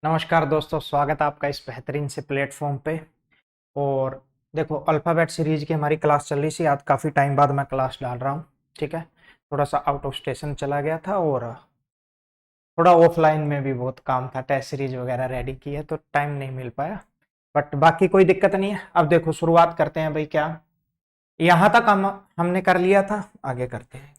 नमस्कार दोस्तों, स्वागत है आपका इस बेहतरीन से प्लेटफॉर्म पे। और देखो, अल्फ़ाबेट सीरीज की हमारी क्लास चल रही थी। आज काफ़ी टाइम बाद मैं क्लास डाल रहा हूँ। ठीक है, थोड़ा सा आउट ऑफ स्टेशन चला गया था और थोड़ा ऑफलाइन में भी बहुत काम था। टेस्ट सीरीज वगैरह रेडी की है तो टाइम नहीं मिल पाया, बट बाकी कोई दिक्कत नहीं है। अब देखो, शुरुआत करते हैं भाई। क्या यहाँ तक हमने कर लिया था, आगे करते हैं।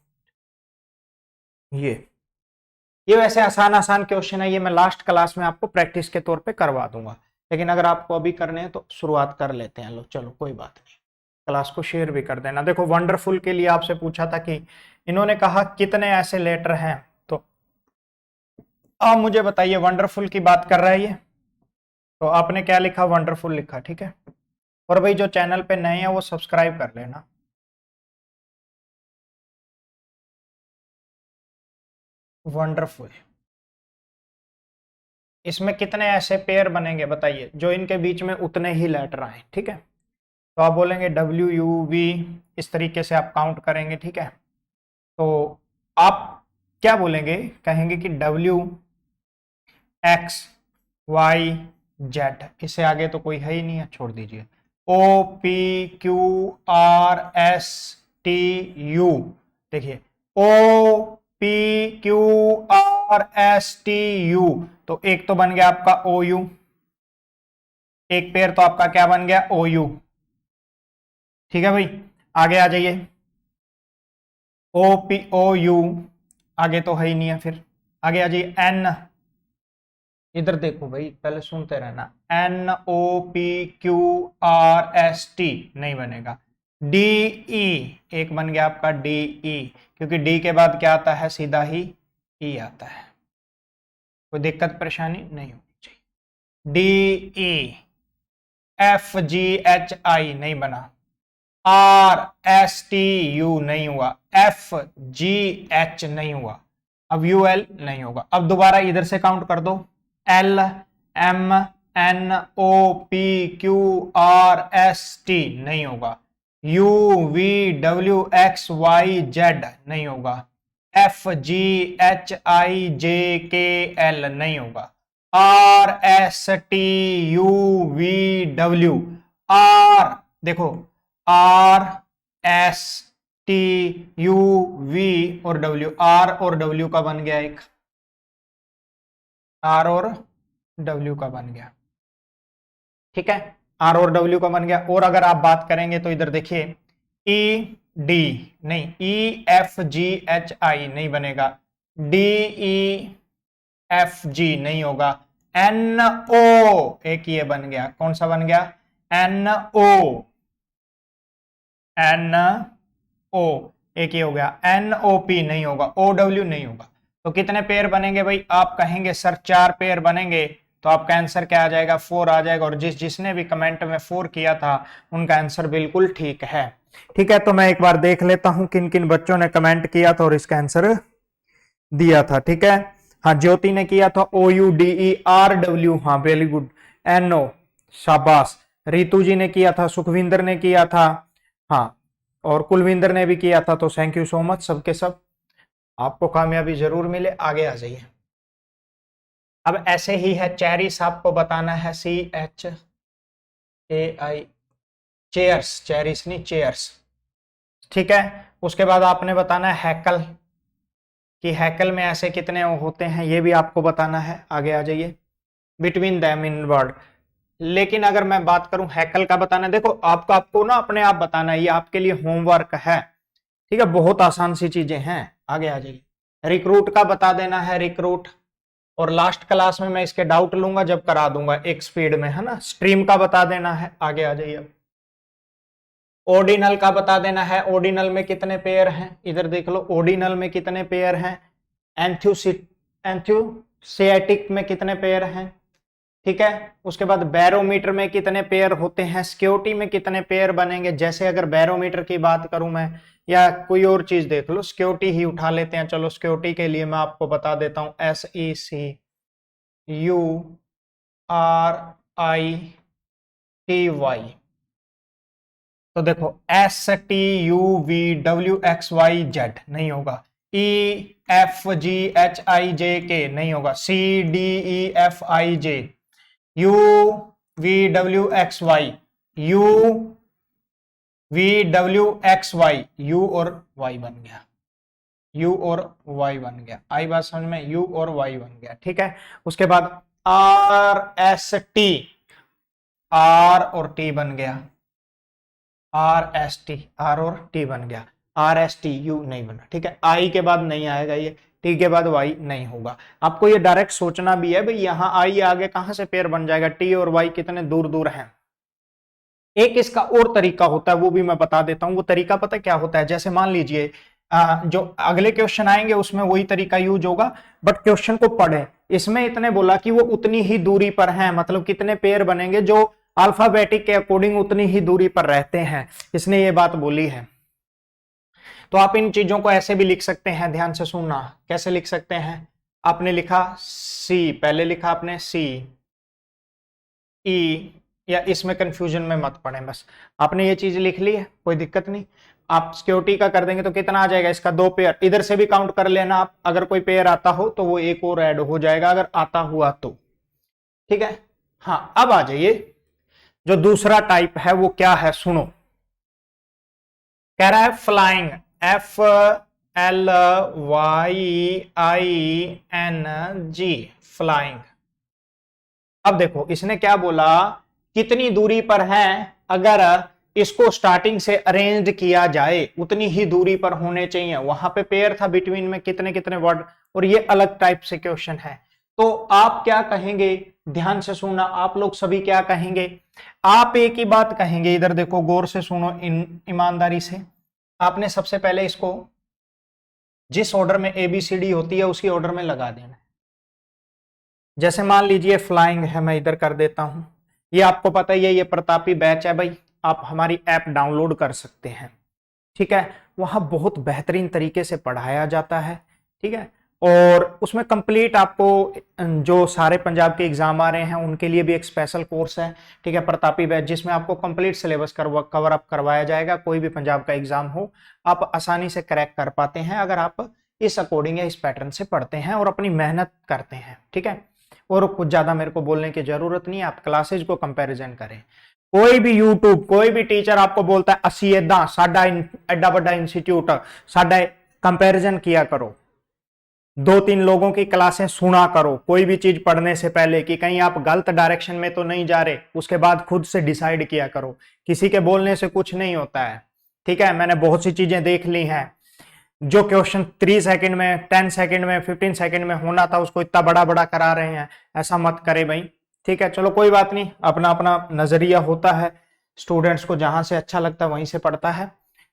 ये वैसे आसान आसान क्वेश्चन है, ये मैं लास्ट क्लास में आपको प्रैक्टिस के तौर पे करवा दूंगा। लेकिन अगर आपको अभी करने हैं तो शुरुआत कर लेते हैं। लो चलो, कोई बात नहीं। क्लास को शेयर भी कर देना। देखो, वंडरफुल के लिए आपसे पूछा था कि इन्होंने कहा कितने ऐसे लेटर हैं, तो आप मुझे बताइए। वंडरफुल की बात कर रहा है ये, तो आपने क्या लिखा? वंडरफुल लिखा। ठीक है, और भाई जो चैनल पे नए हैं वो सब्सक्राइब कर लेना। वंडरफुल, इसमें कितने ऐसे पेयर बनेंगे बताइए जो इनके बीच में उतने ही लेटर आए। ठीक है, तो आप बोलेंगे WUV, इस तरीके से आप काउंट करेंगे। ठीक है, तो आप क्या बोलेंगे? कहेंगे कि WXYZ, इससे आगे तो कोई है ही नहीं है, छोड़ दीजिए। OPQRSTU, देखिए OPQRSTU, तो एक तो बन गया आपका OU, एक पेयर तो आपका क्या बन गया? OU। ठीक है भाई, आगे आ जाइए। OPOU, आगे तो है ही नहीं है। फिर आगे आ जाइए। N, इधर देखो भाई, पहले सुनते रहना। NOPQRST नहीं बनेगा। DE, एक बन गया आपका DE, क्योंकि D के बाद क्या आता है? सीधा ही E आता है। कोई दिक्कत परेशानी नहीं होनी चाहिए। DE। FGHI नहीं बना। RSTU नहीं हुआ। FGH नहीं हुआ। अब UL नहीं होगा। अब दोबारा इधर से काउंट कर दो। LMNOPQRST नहीं होगा। UVWXYZ नहीं होगा। FGHIJKL नहीं होगा। RSTUVW, R देखो, RSTUV और W, R और W का बन गया एक। R और W का बन गया। ठीक है, R और W का बन गया। और अगर आप बात करेंगे तो इधर देखिए, ED नहीं, EFGHI नहीं बनेगा। DEFG नहीं होगा। NO, एक ये बन गया। कौन सा बन गया? NO। NO, एक ये हो गया। NOP नहीं होगा। OW नहीं होगा। तो कितने पेयर बनेंगे भाई? आप कहेंगे सर 4 पेयर बनेंगे, तो आपका आंसर क्या आ जाएगा? 4 आ जाएगा। और जिसने भी कमेंट में 4 किया था उनका आंसर बिल्कुल ठीक है। ठीक है, तो मैं एक बार देख लेता हूं किन किन बच्चों ने कमेंट किया था और इसका आंसर दिया था। ठीक है, हाँ, ज्योति ने किया था OUDERW, हाँ वेरी गुड। NO, शाबाश। रितु जी ने किया था, सुखविंदर ने किया था, हाँ, और कुलविंदर ने भी किया था। तो थैंक यू सो मच सबके सब। आपको कामयाबी जरूर मिले। आगे आ जाइए। अब ऐसे ही है चेरिस, आपको बताना है CHAI, चेयर्स, चेरिस नहीं, चेयर्स। ठीक है, उसके बाद आपने बताना है हैकल, कि हैकल में ऐसे कितने होते हैं, ये भी आपको बताना है। आगे आ जाइए। Between them in word. लेकिन अगर मैं बात करूं हैकल का बताना, देखो आपको ना अपने आप बताना है, ये आपके लिए होमवर्क है। ठीक है, बहुत आसान सी चीजें हैं। आगे आ जाइए। रिक्रूट का बता देना है, रिक्रूट। और लास्ट क्लास में मैं इसके डाउट लूंगा जब करा दूंगा एक स्पीड में, है ना। स्ट्रीम का बता देना है। आगे आ जाइए। ऑर्डिनल का बता देना है, ऑर्डिनल में कितने पेयर हैं, इधर देख लो। ऑर्डिनल में कितने पेयर हैं। एंथ्यूसियाटिक में कितने पेयर हैं। ठीक है, उसके बाद बैरोमीटर में कितने पेयर होते हैं। सिक्योरिटी में कितने पेयर बनेंगे। जैसे अगर बैरोमीटर की बात करूं मैं, या कोई और चीज देख लो, सिक्योरिटी ही उठा लेते हैं। चलो, सिक्योरिटी के लिए मैं आपको बता देता हूं, SECURITY। तो देखो, STUVWXYZ नहीं होगा। EFGHIJK नहीं होगा, CDEFIJ, UVWXY, UVWXY, U और Y बन गया, U और Y बन गया। आई बात समझ में? U और Y बन गया, ठीक है। उसके बाद RST, R और T बन गया, RST, R और T बन गया, RSTU नहीं बना, ठीक है। I के बाद नहीं आएगा ये, T के बाद Y नहीं होगा। आपको ये डायरेक्ट सोचना भी है भाई, यहां I आगे कहां से पेयर बन जाएगा, T और Y कितने दूर दूर हैं। एक इसका और तरीका होता है, वो भी मैं बता देता हूं। वो तरीका पता क्या होता है, जैसे मान लीजिए जो अगले क्वेश्चन आएंगे उसमें वही तरीका यूज होगा, बट क्वेश्चन को पढ़े। इसमें इतने बोला कि वो उतनी ही दूरी पर हैं, मतलब कितने पेयर बनेंगे जो अल्फाबेटिक के अकॉर्डिंग उतनी ही दूरी पर रहते हैं, इसने ये बात बोली है। तो आप इन चीजों को ऐसे भी लिख सकते हैं, ध्यान से सुनना। कैसे लिख सकते हैं? आपने लिखा सी, पहले लिखा आपने सी ई, या इसमें कंफ्यूजन में मत पड़े, बस आपने ये चीज लिख ली है, कोई दिक्कत नहीं। आप सिक्योरिटी का कर देंगे तो कितना आ जाएगा इसका, 2 पेयर। इधर से भी काउंट कर लेना आप, अगर कोई पेयर आता हो तो वो एक और ऐड हो जाएगा, अगर आता हुआ तो, ठीक है। हाँ, अब आ जाइए, जो दूसरा टाइप है वो क्या है, सुनो। कह रहा है फ्लाइंग, FLYING, फ्लाइंग। अब देखो इसने क्या बोला, कितनी दूरी पर है, अगर इसको स्टार्टिंग से अरेंज किया जाए उतनी ही दूरी पर होने चाहिए। वहां पे पेयर था बिटवीन में कितने कितने वर्ड, और ये अलग टाइप से क्वेश्चन है। तो आप क्या कहेंगे, ध्यान से सुनना, आप लोग सभी क्या कहेंगे। आप एक ही बात कहेंगे, इधर देखो गौर से सुनो, ईमानदारी से। आपने सबसे पहले इसको जिस ऑर्डर में ABCD होती है उसी ऑर्डर में लगा देना। जैसे मान लीजिए फ्लाइंग है, मैं इधर कर देता हूं। ये आपको पता ही है, ये प्रतापी बैच है भाई, आप हमारी ऐप डाउनलोड कर सकते हैं, ठीक है। वहां बहुत बेहतरीन तरीके से पढ़ाया जाता है, ठीक है। और उसमें कंप्लीट आपको जो सारे पंजाब के एग्जाम आ रहे हैं उनके लिए भी एक स्पेशल कोर्स है, ठीक है, प्रतापी बैच, जिसमें आपको कंप्लीट सिलेबस कवर अप करवाया जाएगा। कोई भी पंजाब का एग्जाम हो आप आसानी से क्रैक कर पाते हैं, अगर आप इस अकॉर्डिंग या इस पैटर्न से पढ़ते हैं और अपनी मेहनत करते हैं, ठीक है। और कुछ ज्यादा मेरे को बोलने की जरूरत नहीं है, आप क्लासेज को कंपैरिजन करें। कोई भी यूट्यूब, कोई भी टीचर आपको बोलता है असी एदा साडा एडा बड़ा इंस्टीट्यूट, साडा कंपैरिजन किया करो, 2-3 लोगों की क्लासें सुना करो कोई भी चीज पढ़ने से पहले, कि कहीं आप गलत डायरेक्शन में तो नहीं जा रहे। उसके बाद खुद से डिसाइड किया करो, किसी के बोलने से कुछ नहीं होता है, ठीक है। मैंने बहुत सी चीजें देख ली हैं, जो क्वेश्चन 3 सेकंड में, 10 सेकंड में, 15 सेकंड में होना था उसको इतना बड़ा बड़ा करा रहे हैं। ऐसा मत करे भाई, ठीक है। चलो कोई बात नहीं, अपना अपना नजरिया होता है, स्टूडेंट्स को जहां से अच्छा लगता है वहीं से पढ़ता है,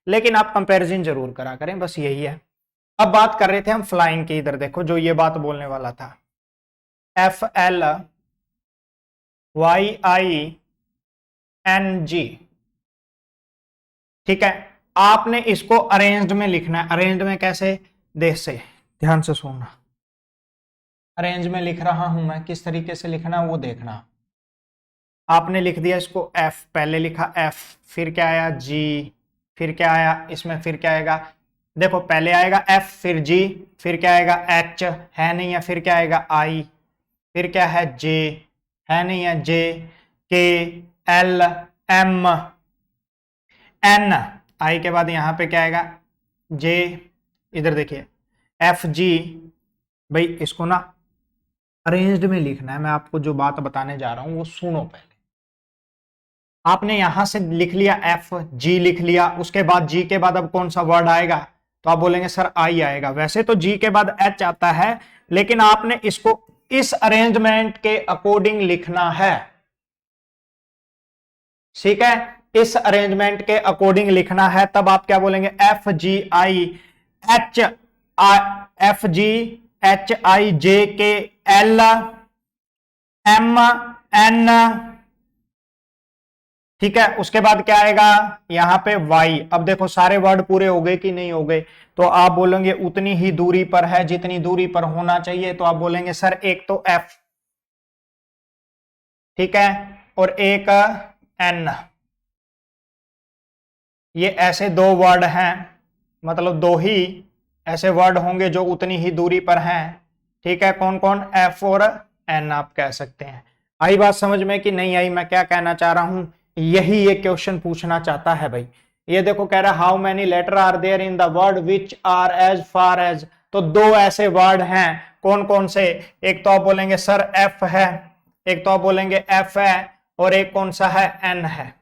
लेकिन आप कंपैरिजन जरूर करा करें, बस यही है। अब बात कर रहे थे हम फ्लाइंग की, इधर देखो जो ये बात बोलने वाला था, FLYING, ठीक है। आपने इसको अरेंज्ड में लिखना है। अरेंज्ड में कैसे, देख से ध्यान से सुनना। अरेंज में लिख रहा हूं मैं, किस तरीके से लिखना वो देखना। आपने लिख दिया इसको F, पहले लिखा F, फिर क्या आया G, फिर क्या आया इसमें, फिर क्या आएगा, देखो पहले आएगा F, फिर G, फिर क्या आएगा H, है नहीं है, फिर क्या आएगा I, फिर क्या है J, है नहीं है J, K, L, M, N, I के बाद यहां पे क्या आएगा J, इधर देखिए F G। भाई इसको ना अरेंज्ड में लिखना है, मैं आपको जो बात बताने जा रहा हूं वो सुनो पहले। आपने यहां से लिख लिया F, G लिख लिया, उसके बाद G के बाद अब कौन सा वर्ड आएगा, तो आप बोलेंगे सर I आएगा। वैसे तो G के बाद H आता है, लेकिन आपने इसको इस अरेंजमेंट के अकॉर्डिंग लिखना है, ठीक है, इस अरेंजमेंट के अकॉर्डिंग लिखना है। तब आप क्या बोलेंगे, FGHIM, ठीक है। उसके बाद क्या आएगा यहां पे Y। अब देखो सारे वर्ड पूरे हो गए कि नहीं हो गए, तो आप बोलेंगे उतनी ही दूरी पर है जितनी दूरी पर होना चाहिए, तो आप बोलेंगे सर एक तो F, ठीक है, और एक N। ये ऐसे 2 वर्ड हैं, मतलब 2 ही ऐसे वर्ड होंगे जो उतनी ही दूरी पर हैं। ठीक है, कौन कौन? एफ और एन आप कह सकते हैं। आई बात समझ में कि नहीं आई? मैं क्या कहना चाह रहा हूं, यही ये क्वेश्चन पूछना चाहता है भाई। ये देखो कह रहा है how many letter are there in the word which are as far as. तो दो ऐसे वर्ड हैं, कौन कौन से? एक तो आप बोलेंगे सर एफ है, एक तो आप बोलेंगे एफ है, और एक कौन सा है? एन है।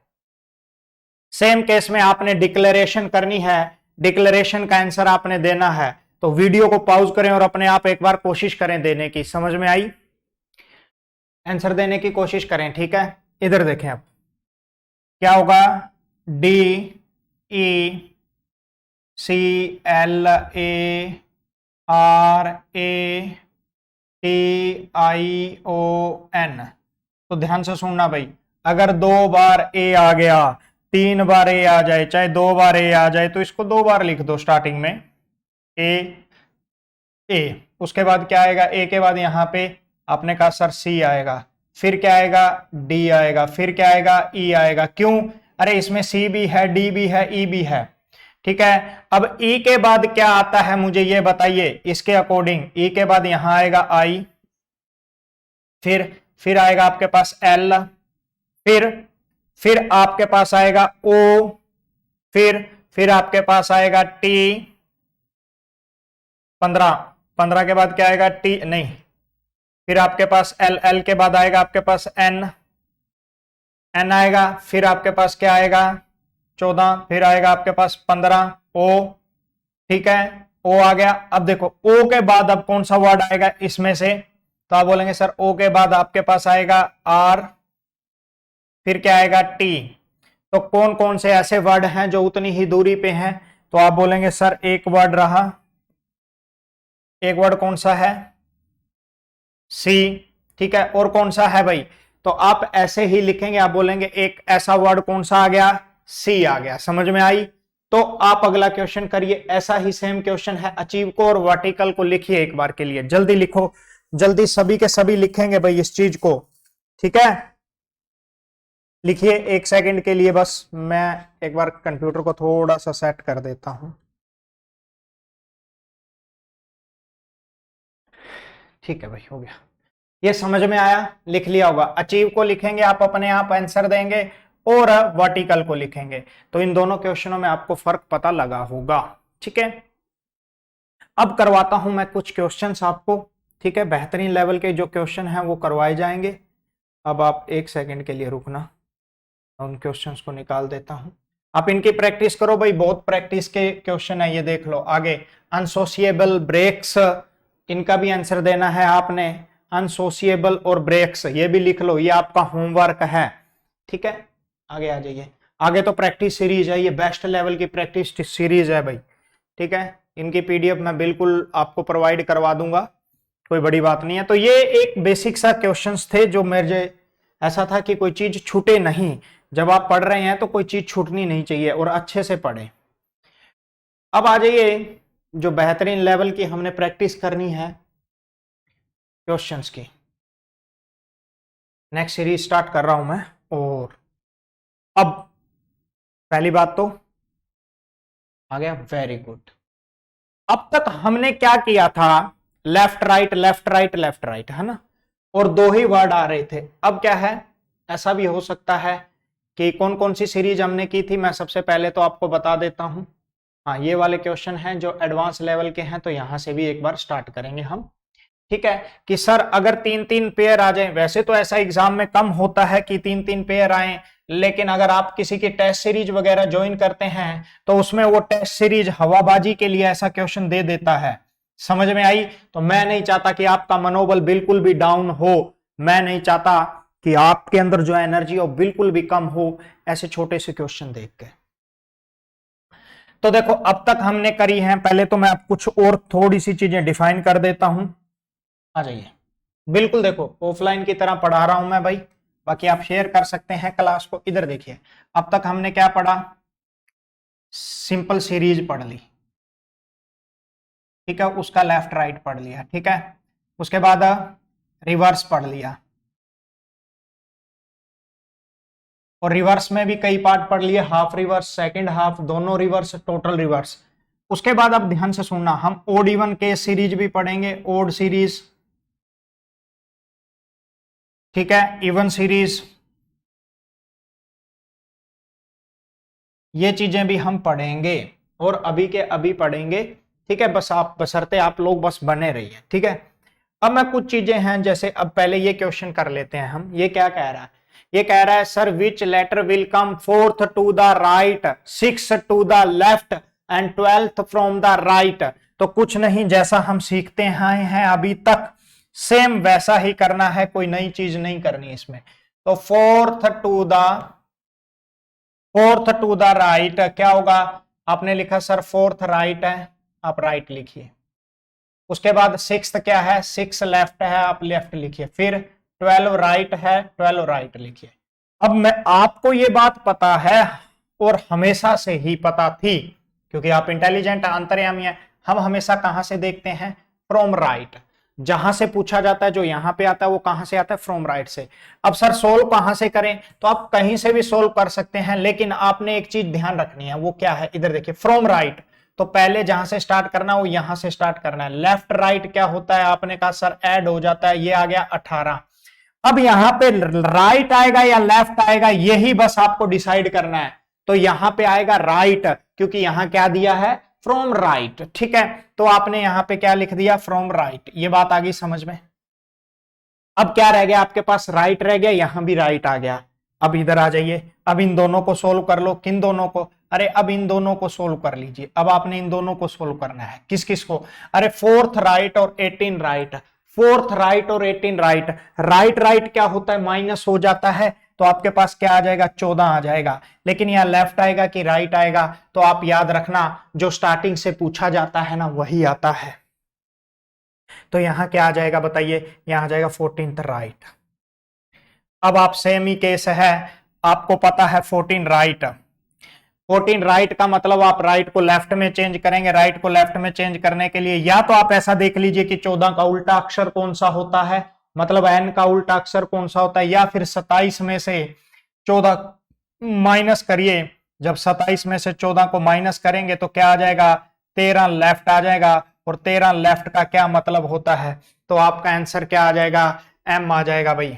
सेम केस में आपने डिक्लेरेशन करनी है, डिक्लेरेशन का आंसर आपने देना है। तो वीडियो को पॉज करें और अपने आप एक बार कोशिश करें देने की। समझ में आई? आंसर देने की कोशिश करें। ठीक है, इधर देखें आप क्या होगा। D E C L A R A T I O N. तो ध्यान से सुनना भाई, अगर 2 बार ए आ गया, 3 बार ए आ जाए, चाहे 2 बार ए आ जाए, तो इसको 2 बार लिख दो स्टार्टिंग में ए ए। उसके बाद क्या आएगा? ए के बाद यहां पे आपने कहा सर सी आएगा, फिर क्या आएगा? डी आएगा, फिर क्या आएगा? ई आएगा। क्यों? अरे इसमें सी भी है, डी भी है, ई भी है। ठीक है, अब ई के बाद क्या आता है मुझे ये बताइए। इसके अकॉर्डिंग ई के बाद यहां आएगा आई, फिर आएगा आपके पास एल, फिर आपके पास आएगा ओ, फिर आपके पास आएगा टी। 15 के बाद क्या आएगा? टी नहीं, फिर आपके पास एल, एल के बाद आएगा आपके पास एन, एन आएगा, फिर आपके पास क्या आएगा? 14, फिर आएगा आपके पास 15 ओ। ठीक है, ओ आ गया। अब देखो ओ के बाद अब कौन सा वर्ड आएगा इसमें से? तो आप बोलेंगे सर ओ के बाद आपके पास आएगा आर, फिर क्या आएगा? टी। तो कौन कौन से ऐसे वर्ड हैं जो उतनी ही दूरी पे हैं? तो आप बोलेंगे सर एक वर्ड रहा, एक वर्ड कौन सा है? सी। ठीक है, और कौन सा है भाई? तो आप ऐसे ही लिखेंगे, आप बोलेंगे एक ऐसा वर्ड कौन सा आ गया? सी आ गया। समझ में आई? तो आप अगला क्वेश्चन करिए। ऐसा ही सेम क्वेश्चन है, अचीव को और वर्टिकल को लिखिए एक बार के लिए। जल्दी लिखो, जल्दी सभी के सभी लिखेंगे भाई इस चीज को। ठीक है, लिखिए 1 सेकंड के लिए बस। मैं एक बार कंप्यूटर को थोड़ा सा सेट कर देता हूं। ठीक है भाई, हो गया। ये समझ में आया? लिख लिया होगा। अचीव को लिखेंगे आप, अपने आप आंसर देंगे, और वर्टिकल को लिखेंगे। तो इन दोनों क्वेश्चनों में आपको फर्क पता लगा होगा। ठीक है, अब करवाता हूं मैं कुछ क्वेश्चंस आपको। ठीक है, बेहतरीन लेवल के जो क्वेश्चन हैं वो करवाए जाएंगे। अब आप 1 सेकंड के लिए रुकना, उन क्वेश्चंस को निकाल देता हूं। आप इनकी प्रैक्टिस करो भाई, बहुत प्रैक्टिस के क्वेश्चन है ये। देख लो आगे, अनसोशिएबल ब्रेक्स, इनका भी आंसर देना है आपने। अनसोशिएबल और ब्रेक्स ये भी लिख लो, ये आपका होमवर्क है। ठीक है, आगे आ जाइए। आगे तो प्रैक्टिस सीरीज है, ये बेस्ट लेवल की प्रैक्टिस सीरीज है भाई। ठीक है, इनकी पीडीएफ मैं बिल्कुल आपको प्रोवाइड करवा दूंगा, कोई बड़ी बात नहीं है। तो ये एक बेसिक सा क्वेश्चंस थे जो मेरे ऐसा था कि कोई चीज छूटे नहीं। जब आप पढ़ रहे हैं तो कोई चीज छूटनी नहीं चाहिए, और अच्छे से पढ़े। अब आ जाइए, जो बेहतरीन लेवल की हमने प्रैक्टिस करनी है क्वेश्चंस की। नेक्स्ट सीरीज स्टार्ट कर रहा हूं मैं। और अब पहली बात तो आ गया, वेरी गुड। अब तक हमने क्या किया था? Left right left right left right, है ना? और 2 ही वर्ड आ रहे थे। अब क्या है, ऐसा भी हो सकता है कि कौन कौन सी सीरीज हमने की थी, मैं सबसे पहले तो आपको बता देता हूं। हाँ, ये वाले क्वेश्चन हैं जो एडवांस लेवल के हैं, तो यहां से भी एक बार स्टार्ट करेंगे हम। ठीक है, कि सर अगर 3-3 पेयर आ जाए, वैसे तो ऐसा एग्जाम में कम होता है कि 3-3 पेयर आए, लेकिन अगर आप किसी की टेस्ट सीरीज वगैरह ज्वाइन करते हैं तो उसमें वो टेस्ट सीरीज हवाबाजी के लिए ऐसा क्वेश्चन दे देता है। समझ में आई? तो मैं नहीं चाहता कि आपका मनोबल बिल्कुल भी डाउन हो, मैं नहीं चाहता कि आपके अंदर जो एनर्जी हो बिल्कुल भी कम हो ऐसे छोटे से क्वेश्चन देख के। तो देखो अब तक हमने करी है, पहले तो मैं अब कुछ और थोड़ी सी चीजें डिफाइन कर देता हूं। आ जाइए, बिल्कुल देखो ऑफलाइन की तरह पढ़ा रहा हूं मैं भाई, बाकी आप शेयर कर सकते हैं क्लास को। इधर देखिए, अब तक हमने क्या पढ़ा? सिंपल सीरीज पढ़ ली, ठीक है, उसका लेफ्ट राइट पढ़ लिया, ठीक है। उसके बाद रिवर्स पढ़ लिया, और रिवर्स में भी कई पार्ट पढ़ लिए, हाफ रिवर्स, सेकंड हाफ, दोनों रिवर्स, टोटल रिवर्स। उसके बाद अब ध्यान से सुनना, हम ओड इवन केस सीरीज भी पढ़ेंगे, ओड सीरीज, ठीक है, इवन सीरीज, ये चीजें भी हम पढ़ेंगे और अभी के अभी पढ़ेंगे, ठीक है। बस आप बशर्ते आप लोग बस बने रहिए, ठीक है। अब मैं कुछ चीजें हैं, जैसे अब पहले ये क्वेश्चन कर लेते हैं हम। ये क्या कह रहा है, ये कह रहा है sir which letter will come fourth to the right, six to the left and 12th from the right. तो कुछ नहीं, जैसा हम सीखते हैं अभी तक सेम वैसा ही करना है, कोई नई चीज नहीं करनी इसमें। तो फोर्थ टू द राइट क्या होगा, आपने लिखा सर फोर्थ राइट है, आप राइट लिखिए। उसके बाद सिक्स क्या है, सिक्स लेफ्ट है, आप लेफ्ट लिखिए। फिर 12 राइट है, 12 राइट लिखिए। अब मैं आपको ये बात पता है और हमेशा से ही पता थी, क्योंकि आप इंटेलिजेंट अंतर्यामी हैं। हम हमेशा कहां से देखते हैं, फ्रॉम राइट। जहां से पूछा जाता है, जो यहां पे आता है वो कहां से आता है, फ्रॉम राइट से। अब सर सोल्व कहां से करें, तो आप कहीं से भी सोल्व कर सकते हैं, लेकिन आपने एक चीज ध्यान रखनी है, वो क्या है, इधर देखिए, फ्रॉम राइट। तो पहले जहां से स्टार्ट करना है वो यहां से स्टार्ट करना है। लेफ्ट राइट क्या होता है, आपने कहा सर ऐड हो जाता है, ये आ गया 18। अब यहां पे राइट आएगा या लेफ्ट आएगा, यही बस आपको डिसाइड करना है। तो यहां पे आएगा राइट, क्योंकि यहां क्या दिया है, फ्रॉम राइट, ठीक है। तो आपने यहां पे क्या लिख दिया, फ्रॉम राइट। ये बात आ गई समझ में। अब क्या रह गया आपके पास, राइट रह गया, यहां भी राइट आ गया। अब इधर आ जाइए, अब इन दोनों को सोल्व कर लो। किन दोनों को, अरे अब इन दोनों को सोल्व कर लीजिए। अब आपने इन दोनों को सोल्व करना है, किस किस को, अरे फोर्थ राइट और 18 राइट। फोर्थ राइट और 18 राइट, राइट राइट क्या होता है, माइनस हो जाता है, तो आपके पास क्या आ जाएगा, 14 आ जाएगा। लेकिन यहां लेफ्ट आएगा कि राइट आएगा, तो आप याद रखना जो स्टार्टिंग से पूछा जाता है ना वही आता है। तो यहां क्या आ जाएगा बताइए, यहां आ जाएगा 14th राइट। अब आप सेम ही केस है, आपको पता है 14 राइट। 14 राइट का मतलब आप राइट को लेफ्ट में चेंज करेंगे। राइट को लेफ्ट में चेंज करने के लिए या तो आप ऐसा देख लीजिए कि 14 का उल्टा अक्षर कौन सा होता है, मतलब एन का उल्टा अक्षर कौन सा होता है, या फिर 27 में से 14 माइनस करिए। जब 27 में से 14 को माइनस करेंगे तो क्या आ जाएगा, 13 लेफ्ट आ जाएगा। और 13 लेफ्ट का क्या मतलब होता है, तो आपका आंसर क्या आ जाएगा, एम आ जाएगा भाई।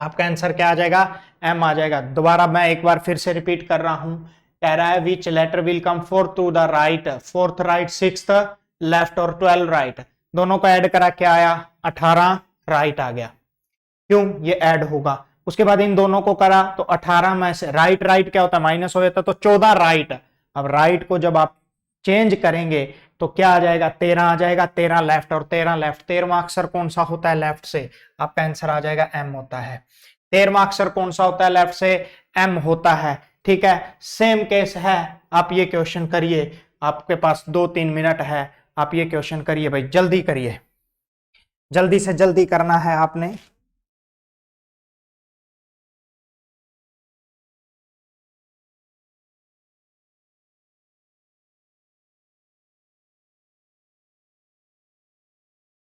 आपका आंसर क्या आ जाएगा, एम आ जाएगा। दोबारा मैं एक बार फिर से रिपीट कर रहा हूं, कह रहा है which letter will come fourth to the right, fourth right, sixth left और 12 राइट। दोनों को ऐड करा क्या आया, 18 राइट आ गया। क्यों, ये ऐड होगा। उसके बाद इन दोनों को करा तो 18 में से राइट राइट क्या होता है, माइनस हो जाता है, तो 14 राइट। अब राइट को जब आप चेंज करेंगे तो क्या आ जाएगा, 13 आ जाएगा। 13 लेफ्ट और 13 लेफ्ट, 13वां अक्षर कौन सा होता है लेफ्ट से, आपका आंसर आ जाएगा एम होता है। 13वां अक्षर कौन सा होता है लेफ्ट से, एम होता है, ठीक है। सेम केस है, आप ये क्वेश्चन करिए, आपके पास 2-3 मिनट है, आप ये क्वेश्चन करिए भाई, जल्दी करिए, जल्दी से जल्दी करना है आपने।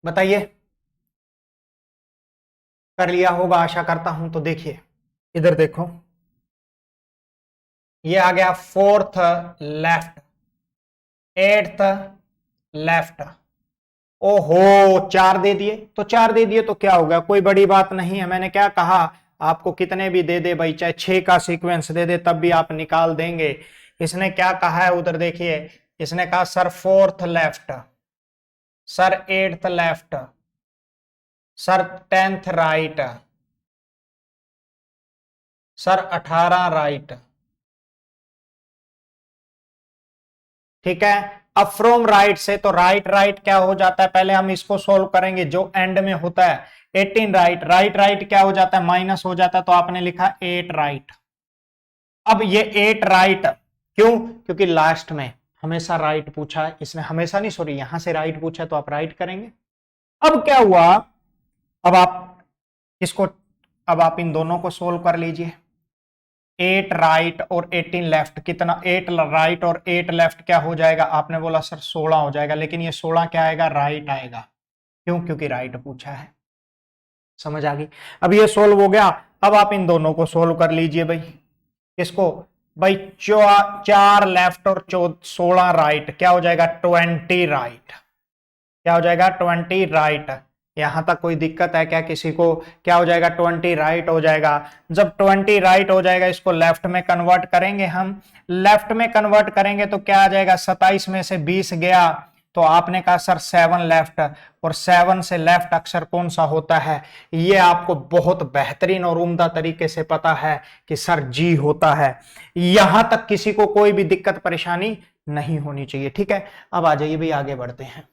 बताइए, कर लिया होगा आशा करता हूं। तो देखिए इधर देखो, ये आ गया फोर्थ लेफ्ट, एट्थ लेफ्ट। ओहो, 4 दे दिए, तो 4 दे दिए तो क्या हो गया, कोई बड़ी बात नहीं है। मैंने क्या कहा आपको, कितने भी दे दे भाई, चाहे 6 का सीक्वेंस दे दे तब भी आप निकाल देंगे। इसने क्या कहा है उधर देखिए, इसने कहा sir fourth left, sir eighth left, sir 10th right, sir 18 right, ठीक है। अब फ्रॉम राइट से तो राइट राइट क्या हो जाता है, पहले हम इसको सोल्व करेंगे जो एंड में होता है। 18 राइट, राइट राइट क्या हो जाता है, माइनस हो जाता है, तो आपने लिखा 8 राइट। अब ये 8 राइट क्यों, क्योंकि लास्ट में हमेशा राइट पूछा है इसने, हमेशा नहीं सॉरी, यहां से राइट पूछा है तो आप राइट करेंगे। अब क्या हुआ, अब आप इसको, अब आप इन दोनों को सोल्व कर लीजिए। 8 राइट और 18 लेफ्ट, कितना, 8 राइट और 8 लेफ्ट क्या हो जाएगा, आपने बोला सर 16 हो जाएगा, लेकिन ये 16 क्या आएगा, राइट आएगा। क्यों, क्योंकि राइट पूछा है। समझ आ गई। अब ये सोल्व हो गया। अब आप इन दोनों को सोल्व कर लीजिए भाई, किसको, भाई 4 लेफ्ट और 16 राइट, क्या हो जाएगा 20 राइट, क्या हो जाएगा 20 राइट। यहां तक कोई दिक्कत है क्या किसी को? क्या हो जाएगा 20 राइट हो जाएगा। जब 20 राइट हो जाएगा इसको लेफ्ट में कन्वर्ट करेंगे हम, लेफ्ट में कन्वर्ट करेंगे तो क्या आ जाएगा 27 में से 20 गया तो आपने कहा सर 7 लेफ्ट, और 7 से लेफ्ट अक्षर कौन सा होता है? ये आपको बहुत बेहतरीन और उम्दा तरीके से पता है कि सर जी होता है। यहां तक किसी को कोई भी दिक्कत परेशानी नहीं होनी चाहिए, ठीक है। अब आ जाइए भाई आगे बढ़ते हैं।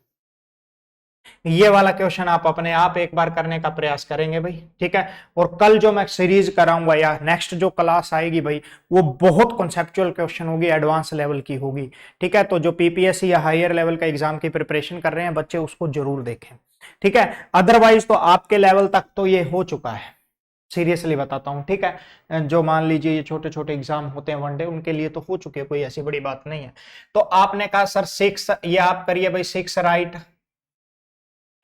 ये वाला क्वेश्चन आप अपने आप एक बार करने का प्रयास करेंगे भाई, ठीक है। और कल जो मैं सीरीज कराऊंगा या नेक्स्ट जो क्लास आएगी भाई वो बहुत कॉन्सेप्चुअल क्वेश्चन होगी, एडवांस लेवल की होगी, ठीक है। तो जो पीपीएससी या हायर लेवल का एग्जाम की प्रिपरेशन कर रहे हैं बच्चे उसको जरूर देखें, ठीक है। अदरवाइज तो आपके लेवल तक तो ये हो चुका है, सीरियसली बताता हूं, ठीक है। जो मान लीजिए ये छोटे छोटे एग्जाम होते हैं वनडे उनके लिए तो हो चुके हैं, कोई ऐसी बड़ी बात नहीं है। तो आपने कहा सर 6, ये आप करिए भाई 6 राइट,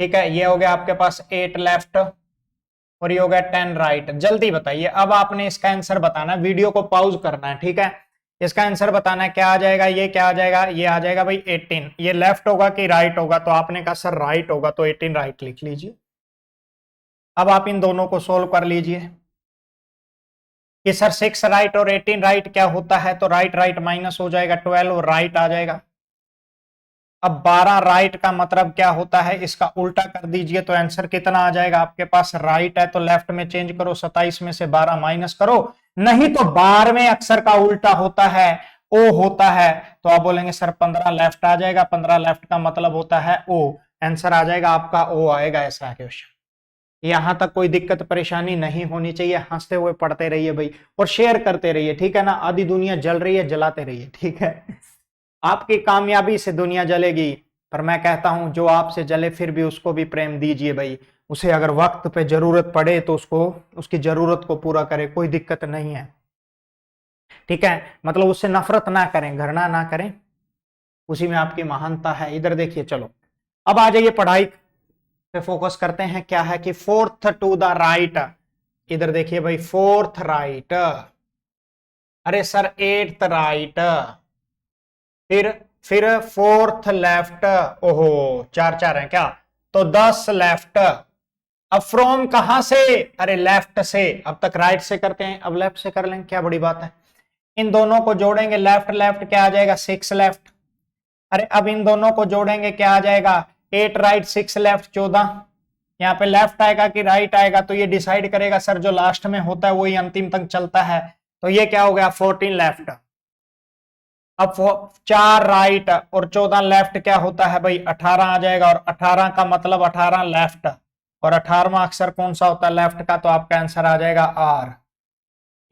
ठीक है। ये हो गया आपके पास 8 लेफ्ट और ये हो गया 10 राइट। जल्दी बताइए, अब आपने इसका आंसर बताना है, वीडियो को पॉज करना है, ठीक है। इसका आंसर बताना है क्या आ जाएगा, ये क्या आ जाएगा, ये आ जाएगा भाई 18। ये लेफ्ट होगा कि राइट होगा? तो आपने कहा सर राइट होगा तो 18 राइट लिख लीजिए। अब आप इन दोनों को सोल्व कर लीजिए कि सर 6 राइट और 18 राइट क्या होता है, तो राइट राइट माइनस हो जाएगा 12 और राइट आ जाएगा। अब 12 राइट का मतलब क्या होता है, इसका उल्टा कर दीजिए तो आंसर कितना आ जाएगा आपके पास? राइट है तो लेफ्ट में चेंज करो, 27 में से 12 माइनस करो, नहीं तो 12वें अक्षर का उल्टा होता है ओ होता है, तो आप बोलेंगे सर 15 लेफ्ट आ जाएगा, 15 लेफ्ट का मतलब होता है ओ, आंसर आ जाएगा आपका ओ आएगा। ऐसा क्वेश्चन, यहां तक कोई दिक्कत परेशानी नहीं होनी चाहिए, हंसते हुए पढ़ते रहिए भाई और शेयर करते रहिए, ठीक है ना। आधी दुनिया जल रही है, जलाते रहिए, ठीक है। आपकी कामयाबी से दुनिया जलेगी, पर मैं कहता हूं जो आपसे जले फिर भी उसको भी प्रेम दीजिए भाई। उसे अगर वक्त पे जरूरत पड़े तो उसको उसकी जरूरत को पूरा करे, कोई दिक्कत नहीं है, ठीक है। मतलब उससे नफरत ना करें, घृणा ना करें, उसी में आपकी महानता है। इधर देखिए, चलो अब आ जाइए पढ़ाई पे फोकस करते हैं। क्या है कि फोर्थ टू द राइट, इधर देखिए भाई फोर्थ राइट, अरे सर एट्थ राइट, फिर फोर्थ लेफ्ट, ओहो 4 4 है क्या, तो 10 लेफ्ट। अब फ्रॉम कहां से? अरे लेफ्ट से, अब तक राइट से करते हैं अब लेफ्ट से कर लेंगे, क्या बड़ी बात है। इन दोनों को जोड़ेंगे, लेफ्ट लेफ्ट क्या आ जाएगा 6 लेफ्ट। अरे अब इन दोनों को जोड़ेंगे क्या आ जाएगा 8 राइट 6 लेफ्ट 14। यहाँ पे लेफ्ट आएगा कि राइट आएगा तो ये डिसाइड करेगा सर, जो लास्ट में होता है वही अंतिम तक चलता है। तो ये क्या हो गया 14 लेफ्ट। अब 4 राइट और 14 लेफ्ट क्या होता है भाई 18 आ जाएगा, और 18 का मतलब 18 लेफ्ट, और 18वां अक्षर कौन सा होता है लेफ्ट का, तो आपका आंसर आ जाएगा आर।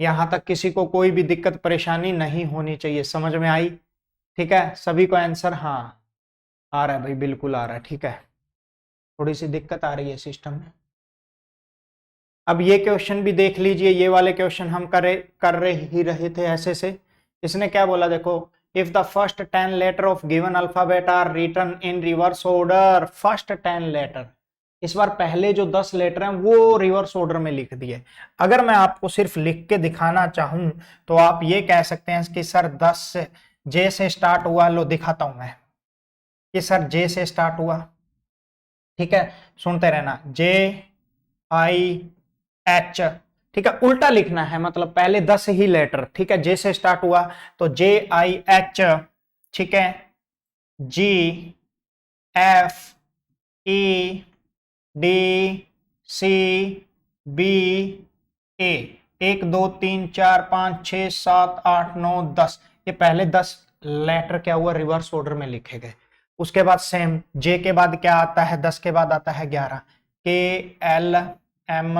यहां तक किसी को कोई भी दिक्कत परेशानी नहीं होनी चाहिए, समझ में आई? ठीक है, सभी को आंसर हाँ आ रहा है भाई, बिल्कुल आ रहा है, ठीक है। थोड़ी सी दिक्कत आ रही है सिस्टम में। अब ये क्वेश्चन भी देख लीजिए, ये वाले क्वेश्चन हम कर रहे ही रहे थे ऐसे से। इसने क्या बोला देखो, if the first 10 letter of given alphabet are written in reverse order, first 10 letter, इस बार पहले जो 10 लेटर हैं वो रिवर्स ऑर्डर में लिख दिए। अगर मैं आपको सिर्फ लिख के दिखाना चाहूं तो आप ये कह सकते हैं कि सर 10 जे से स्टार्ट हुआ, लो दिखाता हूं मैं कि सर जे से स्टार्ट हुआ, ठीक है। सुनते रहना, जे आई एच, ठीक है। उल्टा लिखना है, मतलब पहले 10 ही लेटर, ठीक है। जे से स्टार्ट हुआ तो जे आई एच, ठीक है, G F E D C B A, 1 2 3 4 5 6 7 8 9 10, ये पहले 10 लेटर क्या हुआ रिवर्स ऑर्डर में लिखे गए। उसके बाद सेम जे के बाद क्या आता है, 10 के बाद आता है 11, K L M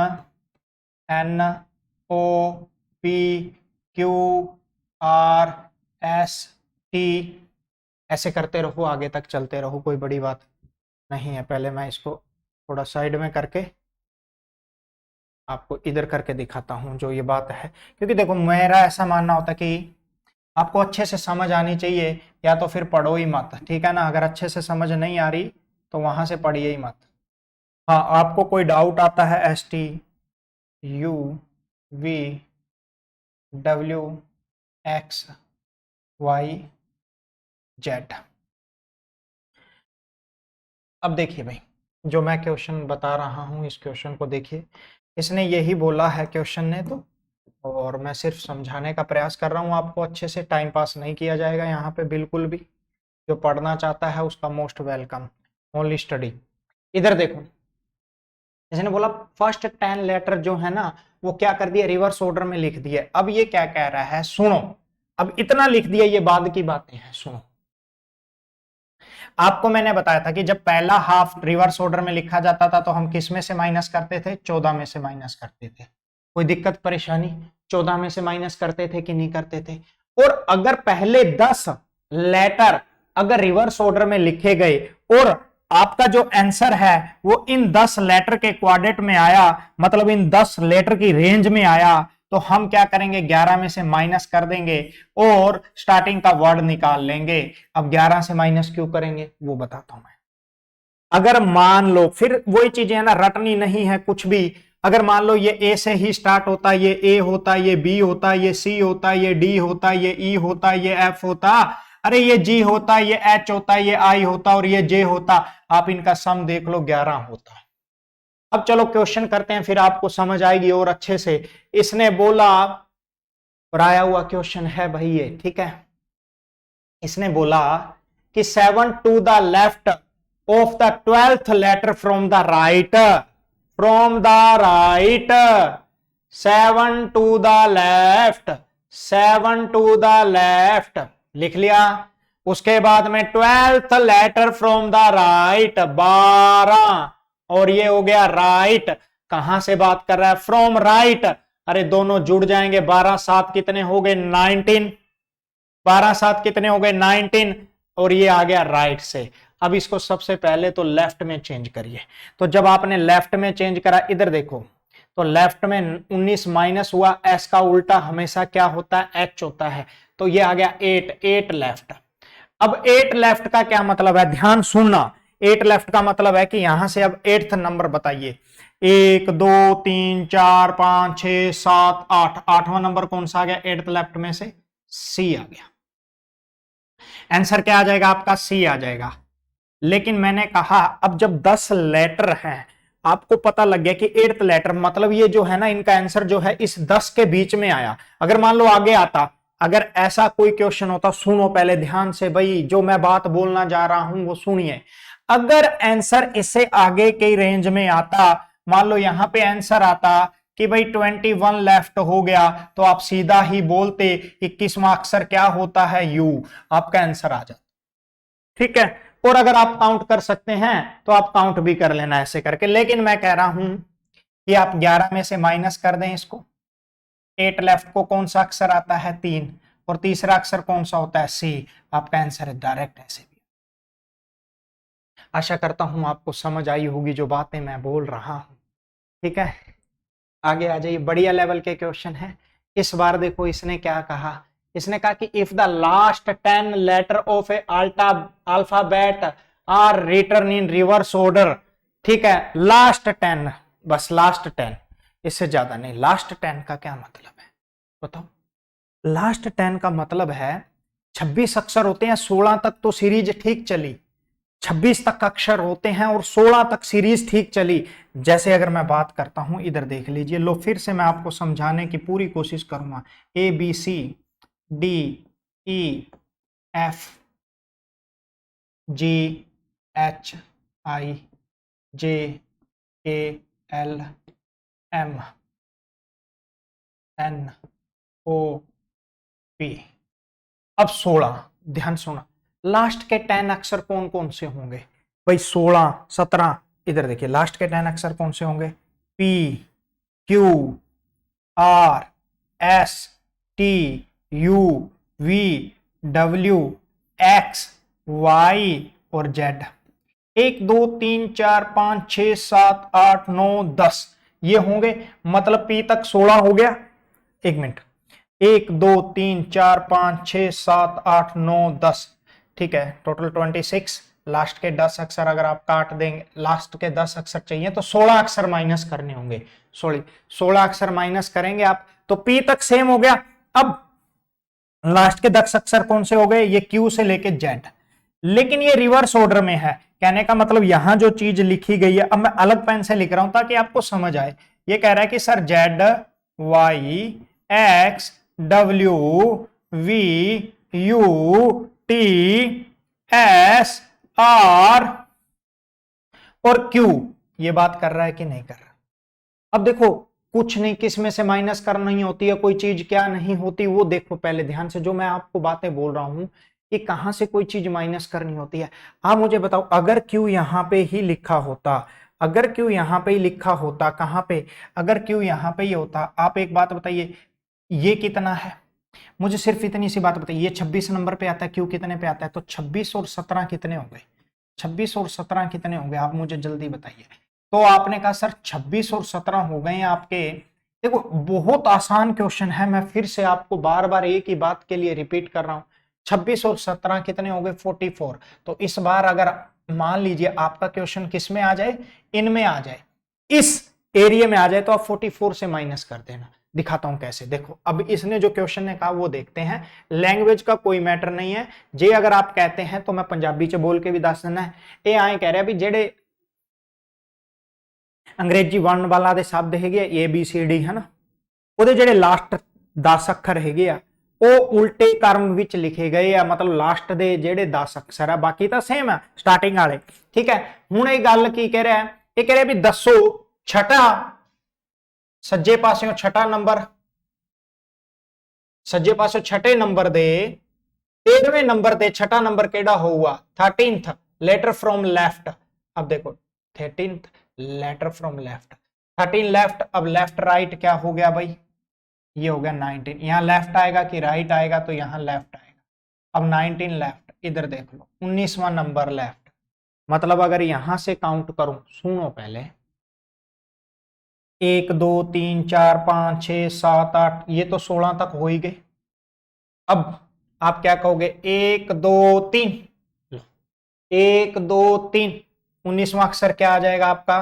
N O P Q R S T, ऐसे करते रहो, आगे तक चलते रहो, कोई बड़ी बात नहीं है। पहले मैं इसको थोड़ा साइड में करके आपको इधर करके दिखाता हूं जो ये बात है, क्योंकि देखो मेरा ऐसा मानना होता है कि आपको अच्छे से समझ आनी चाहिए, या तो फिर पढ़ो ही मत, ठीक है ना। अगर अच्छे से समझ नहीं आ रही तो वहां से पढ़िए ही मत। हाँ, आपको कोई डाउट आता है S T U V W X Y Z. अब देखिए भाई, जो मैं क्वेश्चन बता रहा हूं इस क्वेश्चन को देखिए, इसने यही बोला है क्वेश्चन ने तो, और मैं सिर्फ समझाने का प्रयास कर रहा हूं आपको, अच्छे से टाइम पास नहीं किया जाएगा यहाँ पे बिल्कुल भी। जो पढ़ना चाहता है उसका मोस्ट वेलकम, ओनली स्टडी। इधर देखो, इसने बोला फर्स्ट 10 लेटर जो है ना वो क्या कर दिया, रिवर्स ऑर्डर में लिख दिया। अब ये क्या कह रहा है, सुनो, अब इतना लिख दिया, ये बाद की बातें हैं, सुनो। आपको मैंने बताया था कि जब पहला हाफ रिवर्स ऑर्डर में लिखा जाता था तो हम किस में से माइनस करते थे, 14 में से माइनस करते थे। कोई दिक्कत परेशानी, 14 में से माइनस करते थे कि नहीं करते थे। और अगर पहले 10 लेटर अगर रिवर्स ऑर्डर में लिखे गए और आपका जो आंसर है वो इन 10 लेटर के क्वाड्रेंट में आया, मतलब इन 10 लेटर की रेंज में आया, तो हम क्या करेंगे, 11 में से माइनस कर देंगे और स्टार्टिंग का वर्ड निकाल लेंगे। अब 11 से माइनस क्यों करेंगे वो बताता हूं मैं। अगर मान लो, फिर वही चीजें है ना, रटनी नहीं है कुछ भी। अगर मान लो ये ए से ही स्टार्ट होता, ये ए होता, ये बी होता, ये सी होता, ये डी होता, ये ई होता, ये एफ होता, अरे ये जी होता, ये एच होता, ये आई होता और ये जे होता, आप इनका सम देख लो 11 होता। अब चलो क्वेश्चन करते हैं, फिर आपको समझ आएगी और अच्छे से। इसने बोला, और आया हुआ क्वेश्चन है भाई ये, ठीक है। इसने बोला कि 7 to the left of the 12th letter from the right, from the right, 7 to the left, 7 to the left लिख लिया। उसके बाद में 12th letter from the right 12, और ये हो गया राइट। कहां से बात कर रहा है, फ्रॉम राइट। अरे दोनों जुड़ जाएंगे, 12 7 कितने हो गए 19, 12 7 कितने हो गए 19, और ये आ गया राइट से। अब इसको सबसे पहले तो लेफ्ट में चेंज करिए। तो जब आपने लेफ्ट में चेंज करा, इधर देखो, तो लेफ्ट में 19 माइनस हुआ, एस का उल्टा हमेशा क्या होता है, एच होता है, तो ये आ गया 8, 8 लेफ्ट। अब 8 लेफ्ट का क्या मतलब है, ध्यान सुनना, 8 लेफ्ट का मतलब है कि यहां से अब 8th नंबर बताइए, 1 2 3 4 5 6 7 8, 8वां नंबर कौन सा आ गया 8th लेफ्ट में से, सी आ गया। आंसर क्या आ जाएगा आपका, सी आ जाएगा। लेकिन मैंने कहा अब जब 10 लेटर हैं, आपको पता लग गया कि 8th लेटर मतलब ये जो है ना, इनका आंसर जो है इस 10 के बीच में आया। अगर मान लो आगे आता, अगर ऐसा कोई क्वेश्चन होता, सुनो पहले ध्यान से भाई, जो मैं बात बोलना जा रहा हूं वो सुनिए। अगर आंसर इससे आगे के रेंज में आता, मान लो यहां पे आंसर आता कि भाई 21 लेफ्ट हो गया, तो आप सीधा ही बोलते 21वां अक्षर क्या होता है, यू, आपका आंसर आ जाता, ठीक है। और अगर आप काउंट कर सकते हैं तो आप काउंट भी कर लेना ऐसे करके। लेकिन मैं कह रहा हूं कि आप 11 में से माइनस कर दें इसको। 8 लेफ्ट को कौन सा अक्षर आता है, 3, और तीसरा अक्षर कौन सा होता है, सी। आपका आंसर है डायरेक्ट ऐसे भी। आशा करता हूं आपको समझ आई होगी जो बातें मैं बोल रहा हूं, ठीक है। आगे आ जाइए, बढ़िया लेवल के क्वेश्चन है। इस बार देखो इसने क्या कहा, इसने कहा कि if the last 10 letter of a alphabet are return in reverse order, ठीक है, लास्ट 10, बस लास्ट 10, इससे ज्यादा नहीं। लास्ट 10 का क्या मतलब है बताओ, लास्ट 10 का मतलब है 26 अक्षर होते हैं, 16 तक तो सीरीज ठीक चली, 26 तक अक्षर होते हैं और 16 तक सीरीज ठीक चली। जैसे अगर मैं बात करता हूं, इधर देख लीजिए, लो फिर से मैं आपको समझाने की पूरी कोशिश करूंगा। A B C D E F G H I J K L M N O P. अब 16, ध्यान सुना, लास्ट के 10 अक्षर कौन कौन से होंगे भाई, 16 17, इधर देखिए लास्ट के 10 अक्षर कौन से होंगे, P Q R S T U V W X Y और जेड। 1 2 3 4 5 6 7 8 9 10 ये होंगे, मतलब पी तक 16 हो गया। एक मिनट, 1 2 3 4 5 6 7 8 9 10, ठीक है, टोटल 26। लास्ट के 10 अक्षर अगर आप काट देंगे, लास्ट के 10 अक्षर चाहिए तो 16 अक्षर माइनस करने होंगे, सॉरी 16 अक्षर माइनस करेंगे आप, तो पी तक सेम हो गया। अब लास्ट के 10 अक्षर कौन से हो गए, ये क्यू से लेके जेड। लेकिन ये रिवर्स ऑर्डर में है, कहने का मतलब यहां जो चीज लिखी गई है, अब मैं अलग पेन से लिख रहा हूं ताकि आपको समझ आए। ये कह रहा है कि sir Z Y X W V U T S R और क्यू, ये बात कर रहा है कि नहीं कर रहा। अब देखो कुछ नहीं, किस में से माइनस करनी होती है, कोई चीज क्या नहीं होती वो देखो पहले ध्यान से, जो मैं आपको बातें बोल रहा हूं कि कहां से कोई चीज माइनस करनी होती है। आप मुझे बताओ, अगर क्यू यहां पे ही लिखा होता, अगर क्यू यहां पे ही लिखा होता, कहां पे, अगर क्यू यहां पे ही होता, आप एक बात बताइए ये कितना है, मुझे सिर्फ इतनी सी बात बताइए, ये 26 नंबर पे आता है, क्यू कितने पे आता है, तो 26 और 17 कितने हो गए, 26 और 17 कितने हो गए, आप मुझे जल्दी बताइए। तो आपने कहा सर 26 और 17 हो गए आपके। देखो बहुत आसान क्वेश्चन है, मैं फिर से आपको बार बार एक ही बात के लिए रिपीट कर रहा हूं, 26 और 17 कितने हो गए, 44। तो इस बार अगर मान लीजिए आपका क्वेश्चन किस में आ जाए, इनमें आ जाए, इस एरिया में आ जाए, तो आप 44 से माइनस कर देना। दिखाता हूं कैसे, देखो अब इसने जो क्वेश्चन ने कहा वो देखते हैं। लैंग्वेज का कोई मैटर नहीं है, जे अगर आप कहते हैं तो मैं पंजाबी च बोल के भी दस देना है। ये आए कह रहे भी जेडे अंग्रेजी वर्ण वाला दे शब्द है ए बी सी डी है ना, ਉਹਦੇ ਜਿਹੜੇ ਲਾਸਟ 10 ਅੱਖਰ ਹੈਗੇ ਆ ਉਹ ਉਲਟੇ ਕਰਮ ਵਿੱਚ ਲਿਖੇ ਗਏ ਆ, ਮਤਲਬ ਲਾਸਟ ਦੇ ਜਿਹੜੇ 10 ਅੱਖਰ ਆ ਬਾਕੀ ਤਾਂ ਸੇਮ ਆ ਸਟਾਰਟਿੰਗ ਵਾਲੇ। ਠੀਕ ਹੈ, ਹੁਣ ਇਹ ਗੱਲ ਕੀ ਕਹਿ ਰਿਹਾ, ਇਹ ਕਹਿ ਰਿਹਾ ਵੀ ਦੱਸੋ ਛਟਾ ਸੱਜੇ ਪਾਸਿਓਂ ਛਟਾ ਨੰਬਰ, ਸੱਜੇ ਪਾਸਿਓਂ ਛਟੇ ਨੰਬਰ ਦੇ 13वें नंबर ਤੇ ਛਟਾ ਨੰਬਰ ਕਿਹੜਾ ਹੋਊਗਾ, 13th लेटर फ्रॉम लेफ्ट। अब देखो 13th letter from left, 13 left, अब लेफ्ट राइट क्या हो गया भाई, ये हो गया 19। यहां लेफ्ट आएगा कि राइट आएगा, तो यहां लेफ्ट आएगा। अब 19 लेफ्ट, इधर देख लो 19वां नंबर लेफ्ट, मतलब अगर यहां से काउंट करूं, सुनो पहले 1 2 3 4 5 6 7 8, ये तो 16 तक हो ही गए। अब आप क्या कहोगे, 1 2 3, 1 2 3, 19वां अक्षर क्या आ जाएगा आपका,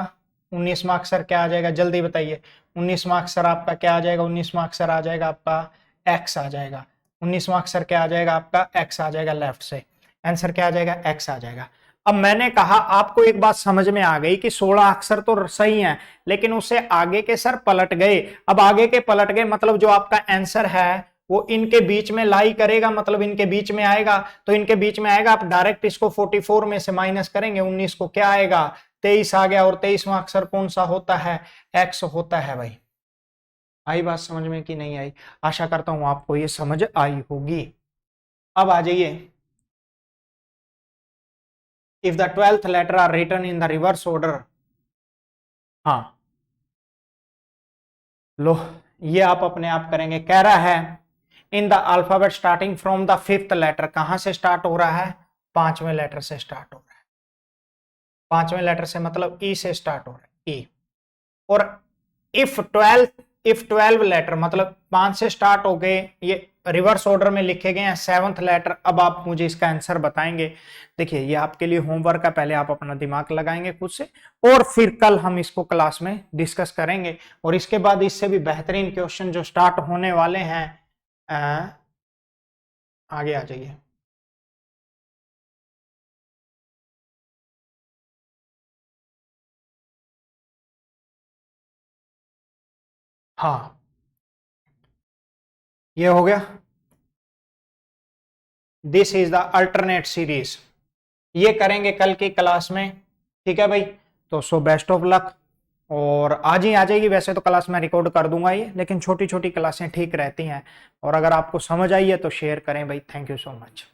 19वां अक्षर क्या आ जाएगा, जल्दी बताइए। 19वां अक्षर आपका क्या आ जाएगा, 19वां अक्षर आ जाएगा आपका एक्स आ जाएगा। 19वां अक्षर क्या आ जाएगा आपका, एक्स आ जाएगा, लेफ्ट से आंसर क्या आ जाएगा, एक्स आ जाएगा। अब मैंने कहा आपको एक बात समझ में आ गई कि 16 अक्षर तो सही है, लेकिन उससे आगे के सर पलट गए। अब आगे के पलट गए मतलब जो आपका आंसर है वो इनके बीच में लाई करेगा, मतलब इनके बीच में आएगा, तो इनके बीच में आएगा, आप डायरेक्ट इसको 44 में से माइनस करेंगे, 19 को क्या आएगा, 23 आ गया। और 23वां अक्षर कौन सा होता है, एक्स होता है भाई। आई बात समझ में कि नहीं आई, आशा करता हूं आपको ये समझ आई होगी। अब आ जाइए, if the 12th letter are written in the reverse order, हाँ लो ये आप अपने आप करेंगे। कह रहा है in the alphabet starting from the 5th letter, कहां से स्टार्ट हो रहा है, 5वें लेटर से स्टार्ट हो रहा है। 5वें लेटर से मतलब ई से स्टार्ट हो रहा है, ई। और इफ 12 लेटर मतलब 5 से स्टार्ट हो गए, ये रिवर्स ऑर्डर में लिखे गए हैं, 7th लेटर। अब आप मुझे इसका आंसर बताएंगे। देखिए ये आपके लिए होमवर्क है, पहले आप अपना दिमाग लगाएंगे खुद से, और फिर कल हम इसको क्लास में डिस्कस करेंगे। और इसके बाद इससे भी बेहतरीन क्वेश्चन जो स्टार्ट होने वाले हैं, आगे आ जाइए। हाँ ये हो गया, this is the alternate series, ये करेंगे कल की क्लास में। ठीक है भाई, तो सो बेस्ट ऑफ लक। और आज ही आ जाएगी, वैसे तो क्लास में रिकॉर्ड कर दूंगा ये, लेकिन छोटी छोटी क्लासें ठीक रहती हैं। और अगर आपको समझ आई है तो शेयर करें भाई। Thank you so much.